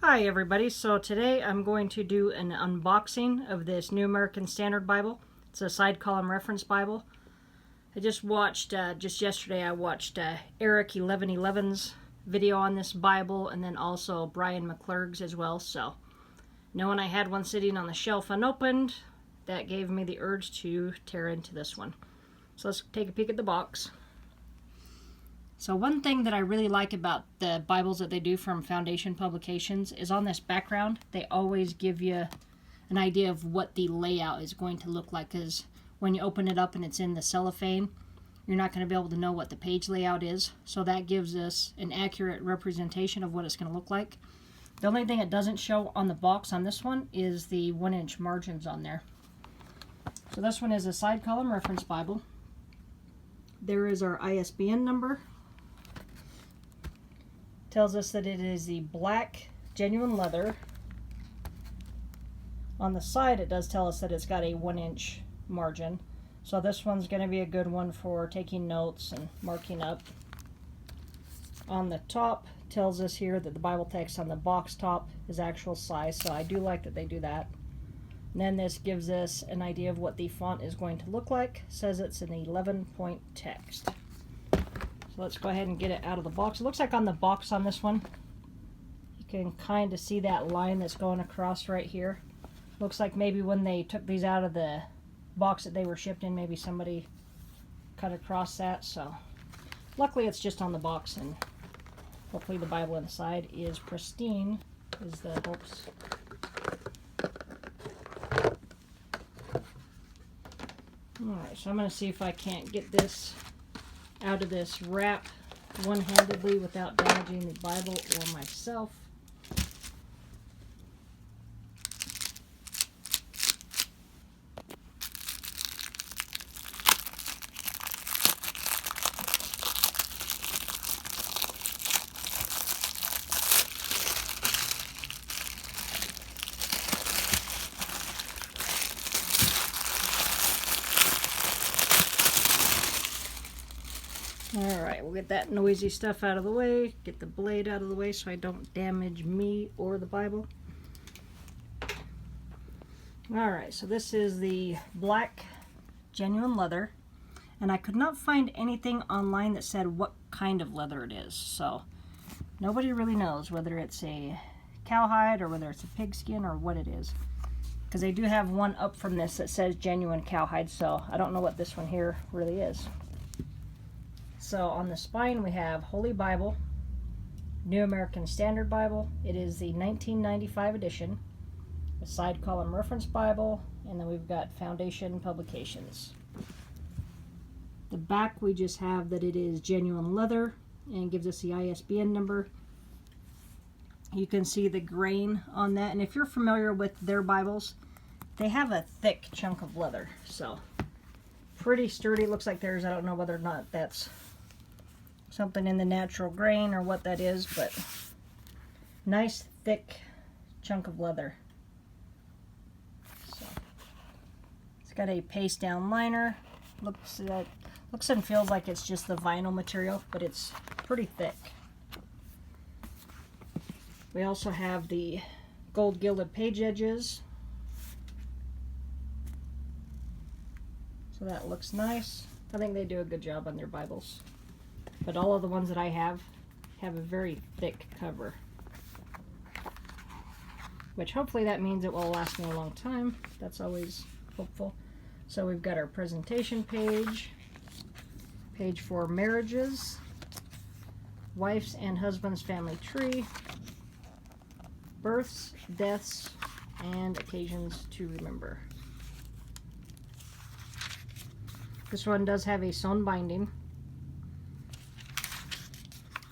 Hi everybody, so today I'm going to do an unboxing of this New American Standard Bible. It's a side column reference Bible. I just watched, just yesterday I watched Eric 1111's video on this Bible, and then also Brian McClurg's as well. So knowing I had one sitting on the shelf unopened, that gave me the urge to tear into this one. So let's take a peek at the box. So one thing that I really like about the Bibles that they do from Foundation Publications is on this background, they always give you an idea of what the layout is going to look like, because when you open it up and it's in the cellophane, you're not going to be able to know what the page layout is. So that gives us an accurate representation of what it's going to look like. The only thing it doesn't show on the box on this one is the 1-inch margins on there. So this one is a side column reference Bible. There is our ISBN number. Tells us that it is the black genuine leather. On the side it does tell us that it's got a 1-inch margin. So this one's going to be a good one for taking notes and marking up. On the top tells us here that the Bible text on the box top is actual size, so I do like that they do that. And then this gives us an idea of what the font is going to look like. It says it's an 11-point text. So let's go ahead and get it out of the box. It looks like on the box on this one, you can kind of see that line that's going across right here. Looks like maybe when they took these out of the box that they were shipped in, maybe somebody cut across that. So luckily it's just on the box, and hopefully the Bible inside is pristine, is the hopes. Alright, so I'm going to see if I can't get this out of this wrap one-handedly without damaging the Bible or myself. Alright, we'll get that noisy stuff out of the way, get the blade out of the way so I don't damage me or the Bible. Alright, so this is the black genuine leather, and I could not find anything online that said what kind of leather it is, so nobody really knows whether it's a cowhide or whether it's a pigskin or what it is, because they do have one up from this that says genuine cowhide, so I don't know what this one here really is. So on the spine we have Holy Bible, New American Standard Bible. It is the 1995 edition. A side column reference Bible, and then we've got Foundation Publications. The back we just have that it is genuine leather and gives us the ISBN number. You can see the grain on that, and if you're familiar with their Bibles, they have a thick chunk of leather, so pretty sturdy. Looks like theirs. I don't know whether or not that's something in the natural grain or what that is, but nice thick chunk of leather. So it's got a paste down liner. Looks and feels like it's just the vinyl material, but it's pretty thick. We also have the gold gilded page edges, so that looks nice. I think they do a good job on their Bibles. But all of the ones that I have a very thick cover, which hopefully that means it will last me a long time. That's always hopeful. So we've got our presentation page, page for marriages, wife's and husband's family tree, births, deaths, and occasions to remember. This one does have a sewn binding.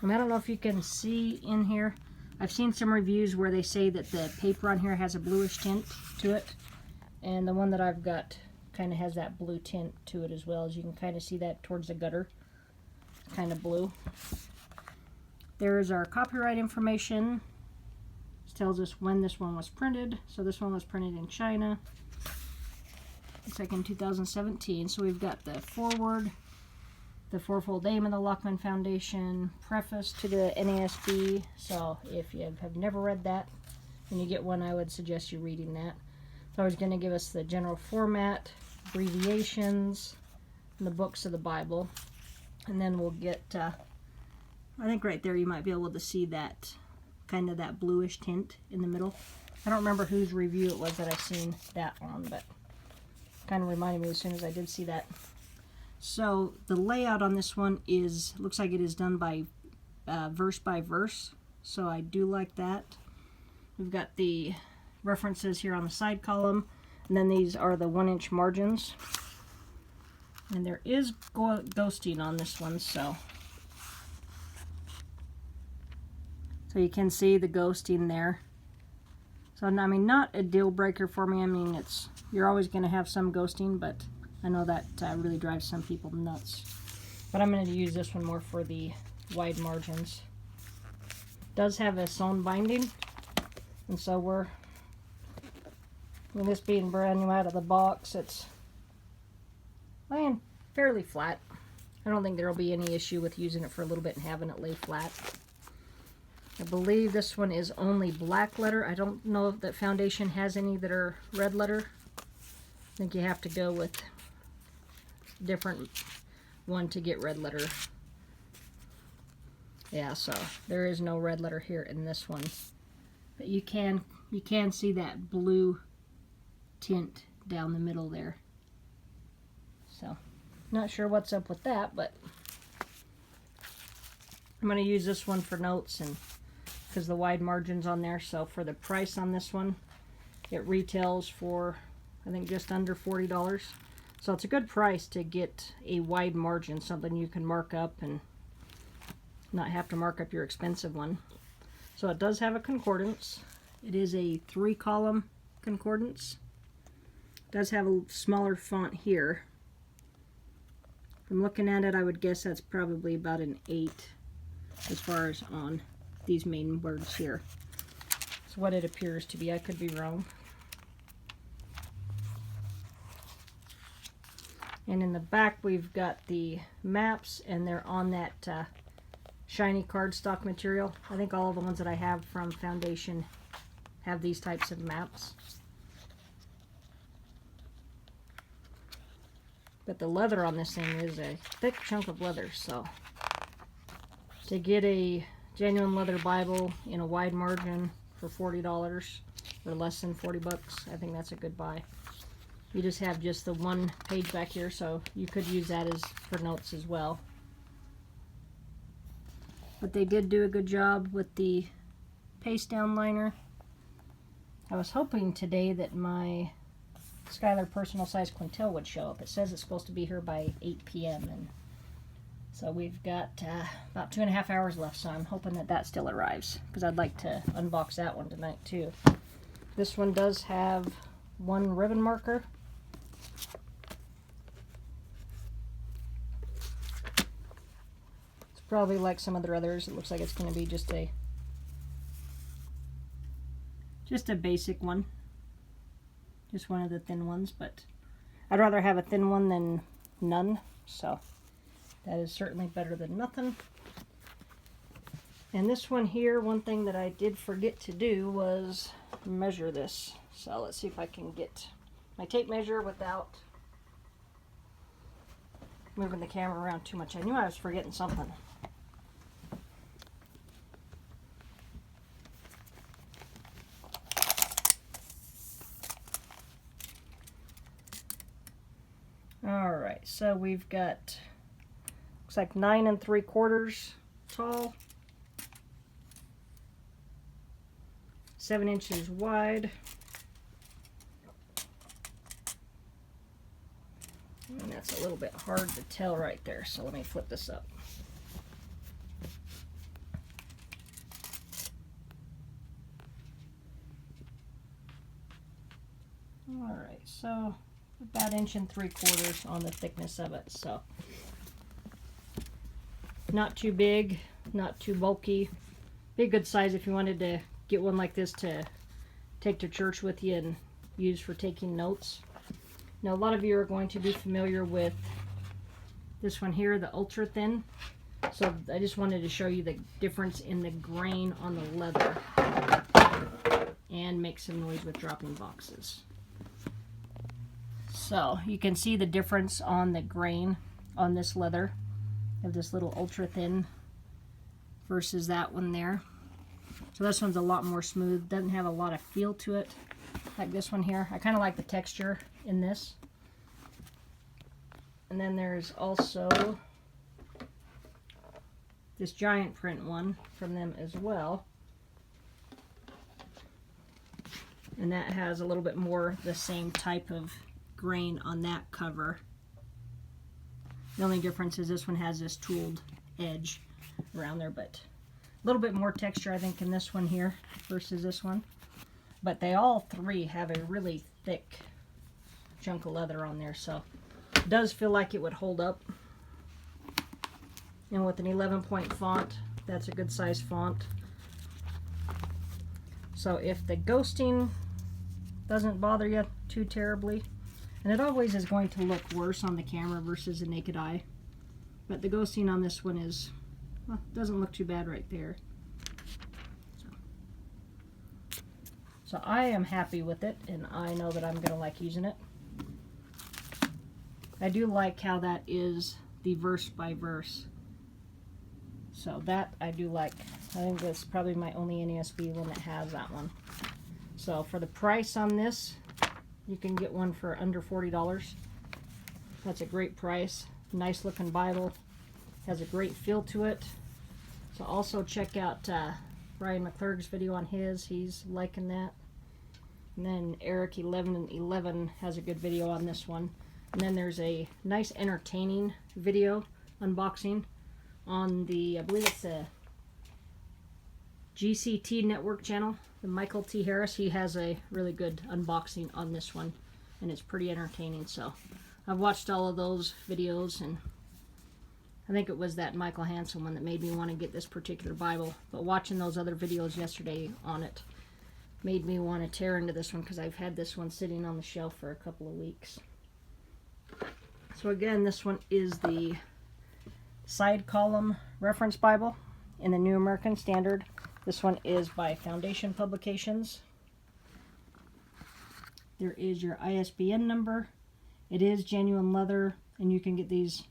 I don't know if you can see in here. I've seen some reviews where they say that the paper on here has a bluish tint to it, and the one that I've got kind of has that blue tint to it as well. As you can kind of see that towards the gutter, kind of blue. There's our copyright information. It tells us when this one was printed. So this one was printed in China. It's like in 2017. So we've got the forward, the fourfold aim of the Lockman Foundation, preface to the NASB. So if you have never read that and you get one, I would suggest you reading that. So it's going to give us the general format, abbreviations, and the books of the Bible. And then we'll get, I think right there you might be able to see that kind of that bluish tint in the middle. I don't remember whose review it was that I seen that on, but kind of reminded me as soon as I did see that. So the layout on this one is, looks like it is done by verse by verse. So I do like that. We've got the references here on the side column, and then these are the 1-inch margins. And there is ghosting on this one, so you can see the ghosting there. So I mean, not a deal breaker for me. I mean, you're always going to have some ghosting, but I know that really drives some people nuts. But I'm going to use this one more for the wide margins. It does have a sewn binding, and so with this being brand new out of the box, it's laying fairly flat. I don't think there will be any issue with using it for a little bit and having it lay flat. I believe this one is only black letter. I don't know if that foundation has any that are red letter. I think you have to go with a different one to get red letter. Yeah, so there is no red letter here in this one. But you can see that blue tint down the middle there. So, not sure what's up with that, but I'm going to use this one for notes and because the wide margins on there. So for the price on this one, it retails for I think just under $40. So it's a good price to get a wide margin, something you can mark up and not have to mark up your expensive one. So it does have a concordance. It is a 3-column concordance. It does have a smaller font here. From looking at it, I would guess that's probably about an 8 as far as on these main words here. That's what it appears to be. I could be wrong. And in the back we've got the maps, and they're on that shiny cardstock material. I think all of the ones that I have from Foundation have these types of maps. But the leather on this thing is a thick chunk of leather, so to get a genuine leather Bible in a wide margin for $40 or less than 40 bucks, I think that's a good buy. You just have just the one page back here, so you could use that as for notes as well. But they did do a good job with the paste down liner. I was hoping today that my Skylar personal size quintil would show up. It says it's supposed to be here by 8 p.m. and so we've got about 2.5 hours left, so I'm hoping that that still arrives because I'd like to unbox that one tonight too. This one does have one ribbon marker. It's probably like some of the others. It looks like it's going to be just a basic one. Just one of the thin ones, but I'd rather have a thin one than none, so that is certainly better than nothing. And this one here, one thing that I did forget to do was measure this. So let's see if I can get my tape measure without moving the camera around too much. I knew I was forgetting something. Alright, so we've got, looks like 9 3/4 tall, 7 inches wide, and that's a little bit hard to tell right there, so let me flip this up. Alright, so about 1 3/4 inches on the thickness of it, so not too big, not too bulky. Be a good size if you wanted to get one like this to take to church with you and use for taking notes. Now a lot of you are going to be familiar with This one here, the ultra thin. So I just wanted to show you the difference in the grain on the leather and make some noise with dropping boxes. So you can see the difference on the grain on this leather of this little ultra thin versus that one there. So this one's a lot more smooth, doesn't have a lot of feel to it like this one here. I kind of like the texture in this. And then there's also this giant print one from them as well. And that has a little bit more the same type of grain on that cover. The only difference is this one has this tooled edge around there, but a little bit more texture I think in this one here versus this one. But they all three have a really thick chunk of leather on there, so it does feel like it would hold up. And with an 11-point font, that's a good size font. So if the ghosting doesn't bother you too terribly, and it always is going to look worse on the camera versus the naked eye, but the ghosting on this one is, well, doesn't look too bad right there. So I am happy with it, and I know that I'm going to like using it. I do like how that is the verse by verse. So that I do like. I think that's probably my only NASB one that has that one. So for the price on this, you can get one for under $40. That's a great price. Nice looking Bible. Has a great feel to it. So also check out Brian McClurg's video on his. He's liking that. And then Eric 1111 has a good video on this one. And then there's a nice entertaining video unboxing on the, I believe it's a GCT network channel. The Michael T. Harris, he has a really good unboxing on this one, and it's pretty entertaining. So I've watched all of those videos, and I think it was that Michael Hansen one that made me want to get this particular Bible. But watching those other videos yesterday on it made me want to tear into this one, because I've had this one sitting on the shelf for a couple of weeks. So again, this one is the side column reference Bible in the New American Standard. This one is by Foundation Publications. There is your ISBN number. It is genuine leather, and you can get these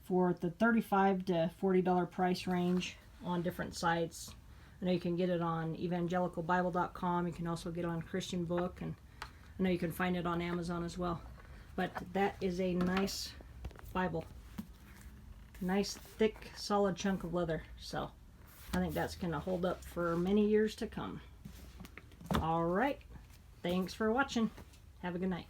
for the $35 to $40 price range on different sites. I know you can get it on evangelicalbible.com. You can also get it on Christian Book, and I know you can find it on Amazon as well. But that is a nice Bible. Nice, thick, solid chunk of leather. So I think that's going to hold up for many years to come. All right. Thanks for watching. Have a good night.